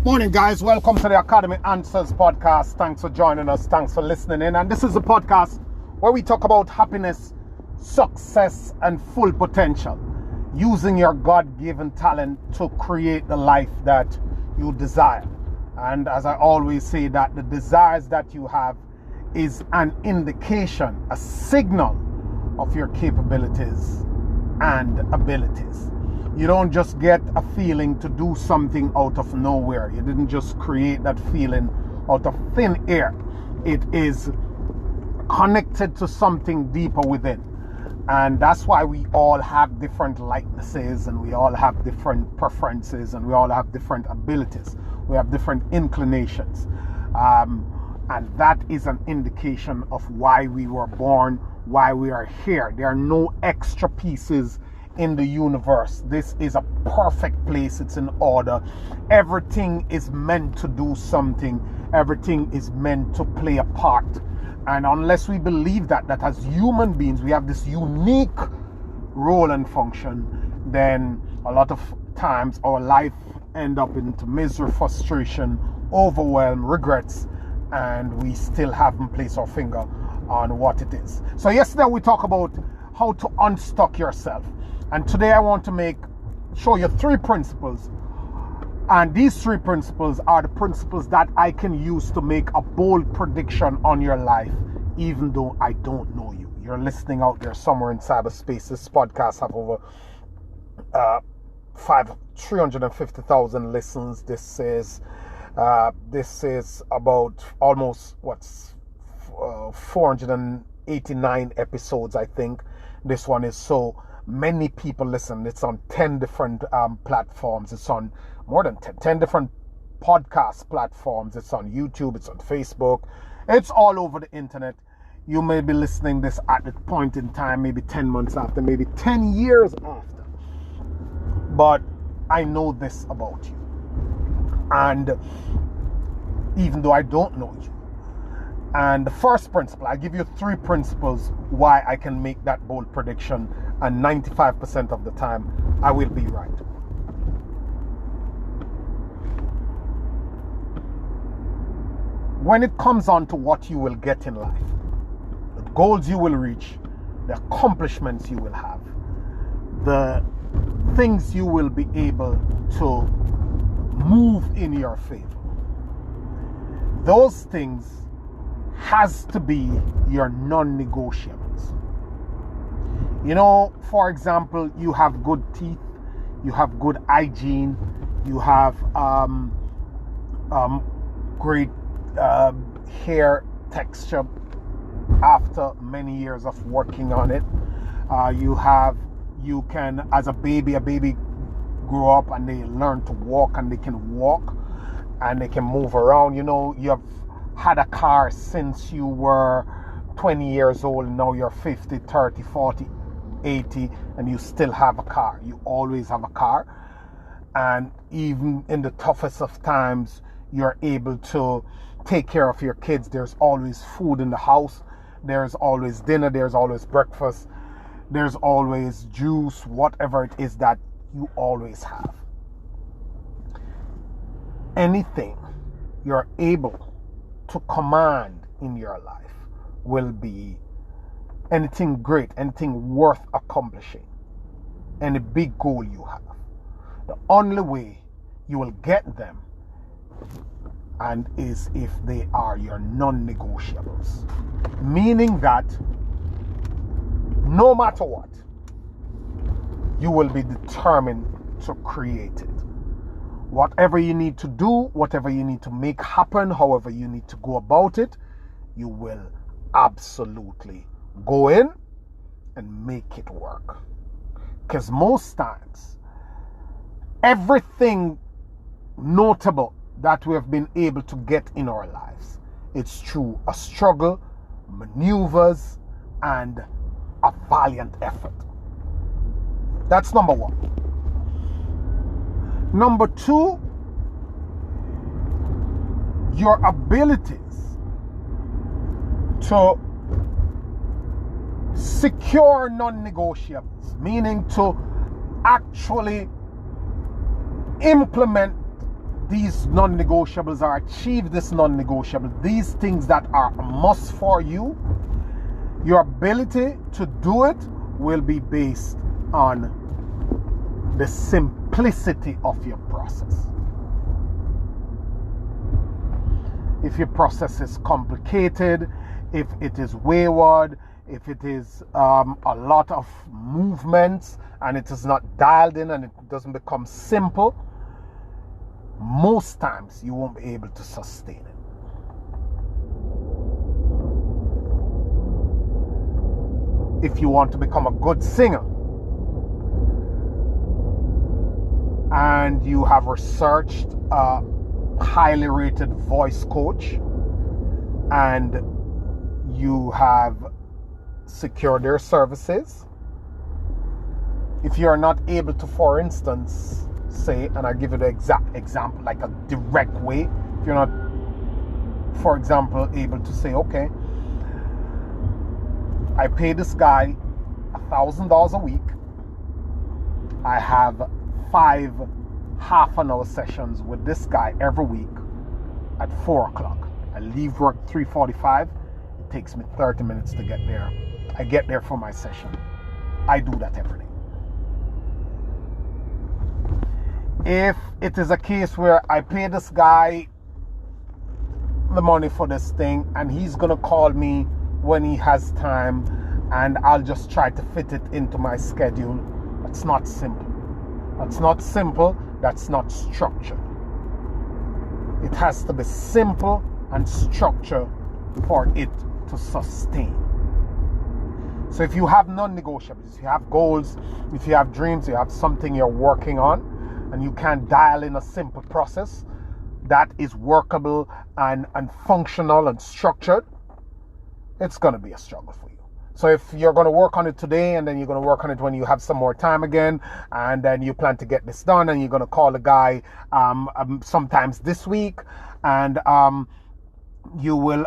Morning, guys. Welcome to the Academy Answers podcast. Thanks for joining us. Thanks for listening in. And this is a podcast where we talk about happiness, success, and full potential, using your God-given talent to create the life that you desire. And as I always say, that the desires that you have is an indication, a signal of your capabilities and abilities. You don't just get a feeling to do something out of nowhere. You didn't just create that feeling out of thin air. It is connected to something deeper within. And that's why we all have different likenesses, and we all have different preferences, and we all have different abilities. We have different inclinations. And that is an indication of why we were born, why we are here. There are no extra pieces in the universe. This is a perfect place. It's in order. Everything is meant to do something. Everything is meant to play a part. And unless we believe that as human beings we have this unique role and function, then a lot of times our life end up into misery, frustration, overwhelm, regrets, and we still haven't placed our finger on what it is. So yesterday we talked about how to unstuck yourself. And today I want to show you 3 principles. And these 3 principles are the principles that I can use to make a bold prediction on your life, even though I don't know you. You're listening out there somewhere in cyberspace. This podcast have over 350,000 listens. This is about almost 489 episodes, I think. This one is so many people listen. It's on 10 different platforms. It's on more than 10 different podcast platforms. It's on YouTube. It's on Facebook. It's all over the internet. You may be listening this at the point in time, maybe 10 months after, maybe 10 years after. But I know this about you. And even though I don't know you. And the first principle, I give you 3 principles why I can make that bold prediction, and 95% of the time I will be right. When it comes on to what you will get in life, the goals you will reach, the accomplishments you will have, the things you will be able to move in your favor, those things has to be your non-negotiables. You know, for example, you have good teeth, you have good hygiene, you have great hair texture after many years of working on it. You can, as a baby grow up and they learn to walk, and they can walk and they can move around. You know, you have had a car since you were 20 years old. Now you're 50, 30, 40, 80, and you still have a car. You always have a car. And even in the toughest of times, you're able to take care of your kids. There's always food in the house. There's always dinner. There's always breakfast. There's always juice, whatever it is that you always have. Anything you're able to command in your life will be anything great, anything worth accomplishing, any big goal you have. The only way you will get them and is if they are your non-negotiables, meaning that no matter what, you will be determined to create it. Whatever you need to do, whatever you need to make happen, however you need to go about it, you will absolutely go in and make it work. Because most times, everything notable that we have been able to get in our lives, it's through a struggle, maneuvers, and a valiant effort. That's number 1. Number 2, your abilities to secure non-negotiables, meaning to actually implement these non-negotiables or achieve this non-negotiable, these things that are a must for you, your ability to do it will be based on the simplicity of your process. If your process is complicated, if it is wayward, if it is a lot of movements and it is not dialed in and it doesn't become simple, most times you won't be able to sustain it. If you want to become a good singer and you have researched a highly rated voice coach and you have secured their services, if you're not able to, for instance, say, and I'll give you the exact example, like a direct way, if you're not, for example, able to say, okay, I pay this guy $1,000 a week. I have 5 half-an-hour sessions with this guy every week at 4 o'clock. I leave work 3:45. It takes me 30 minutes to get there. I get there for my session. I do that every day. If it is a case where I pay this guy the money for this thing and he's gonna call me when he has time and I'll just try to fit it into my schedule, that's not simple. That's not simple. That's not structured. It has to be simple and structured for it to sustain. So if you have non-negotiables, if you have goals, if you have dreams, you have something you're working on, and you can dial in a simple process that is workable and functional and structured, it's going to be a struggle for you. So if you're going to work on it today and then you're going to work on it when you have some more time again, and then you plan to get this done and you're going to call a guy sometimes this week, and you will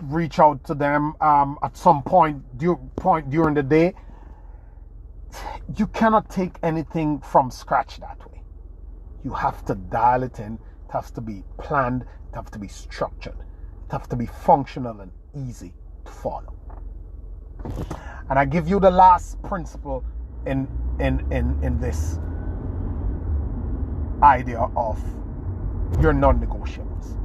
reach out to them at some point during the day, you cannot take anything from scratch that way. You have to dial it in. It has to be planned. It has to be structured. It has to be functional and easy to follow. And I give you the last principle in this idea of your non-negotiables.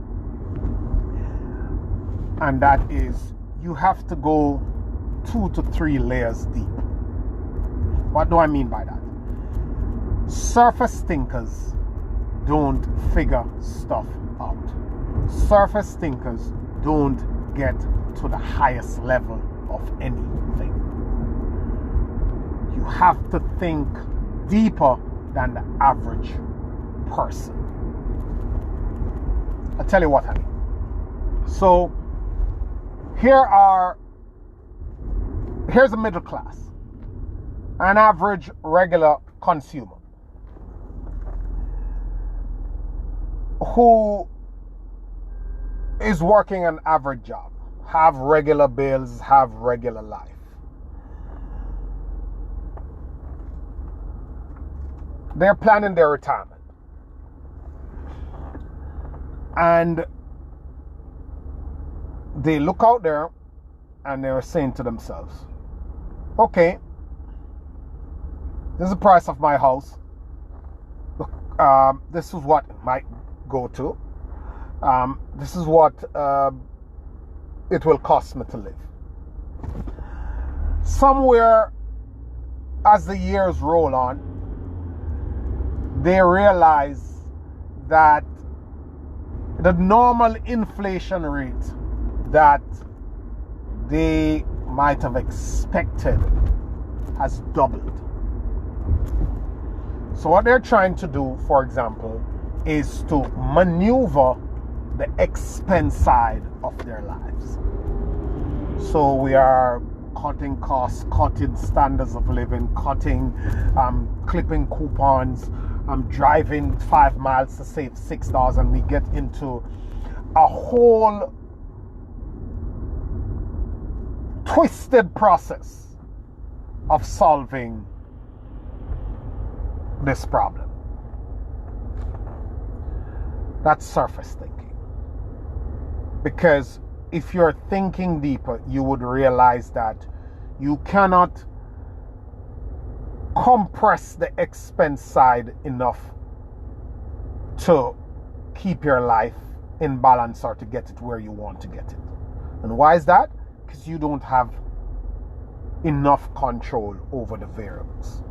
And that is, you have to go 2 to 3 layers deep. What do I mean by that? Surface thinkers don't figure stuff out. Surface thinkers don't get to the highest level of anything. You have to think deeper than the average person. I'll tell you what I mean. So here's a middle class, an average regular consumer who is working an average job, have regular bills, have regular life. They're planning their retirement. And they look out there and they're saying to themselves, okay, this is the price of my house. This is what it might go to. This is what it will cost me to live. Somewhere as the years roll on, they realize that the normal inflation rate that they might have expected has doubled. So what they're trying to do, for example, is to maneuver the expense side of their lives. So we are cutting costs, cutting standards of living, clipping coupons, driving 5 miles to save $6, and we get into a whole twisted process of solving this problem. That's surface thinking. Because if you're thinking deeper, you would realize that you cannot compress the expense side enough to keep your life in balance or to get it where you want to get it. And why is that? Because you don't have enough control over the variables.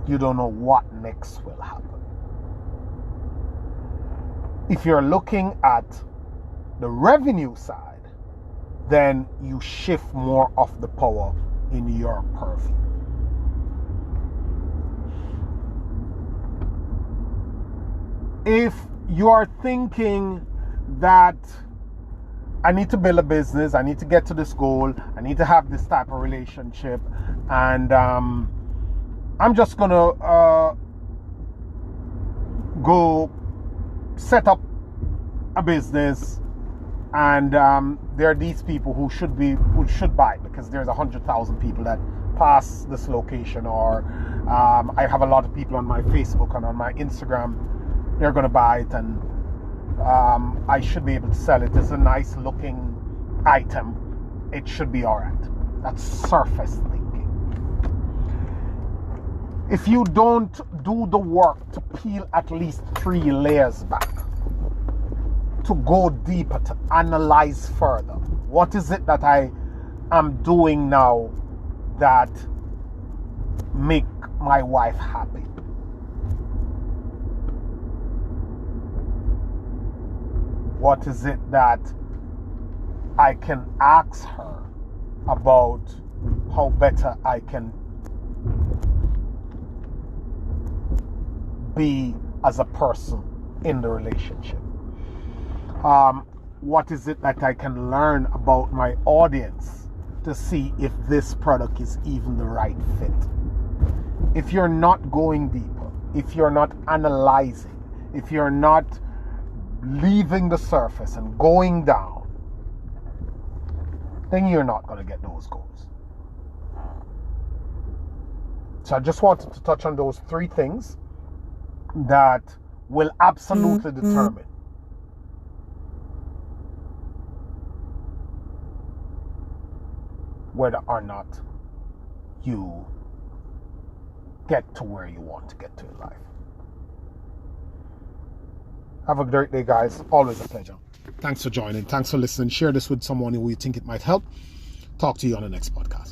You don't know what next will happen. If you're looking at the revenue side, then you shift more of the power in your purview. If you're thinking that I need to build a business, I need to get to this goal, I need to have this type of relationship, and I'm just gonna go set up a business, and there are these people who should buy it because there's 100,000 people that pass this location, or I have a lot of people on my Facebook and on my Instagram. They're gonna buy it, and I should be able to sell it. It's a nice looking item. It should be all right. That's surface thinking. If you don't do the work to peel at least 3 layers back, to go deeper, to analyze further, what is it that I am doing now that make my wife happy? What is it that I can ask her about how better I can be as a person in the relationship? What is it that I can learn about my audience to see if this product is even the right fit? If you're not going deeper, if you're not analyzing, if you're not leaving the surface and going down, then you're not going to get those goals. So I just wanted to touch on those 3 things that will absolutely determine whether or not you get to where you want to get to in life. Have a great day, guys. Always a pleasure. Thanks for joining. Thanks for listening. Share this with someone who you think it might help. Talk to you on the next podcast.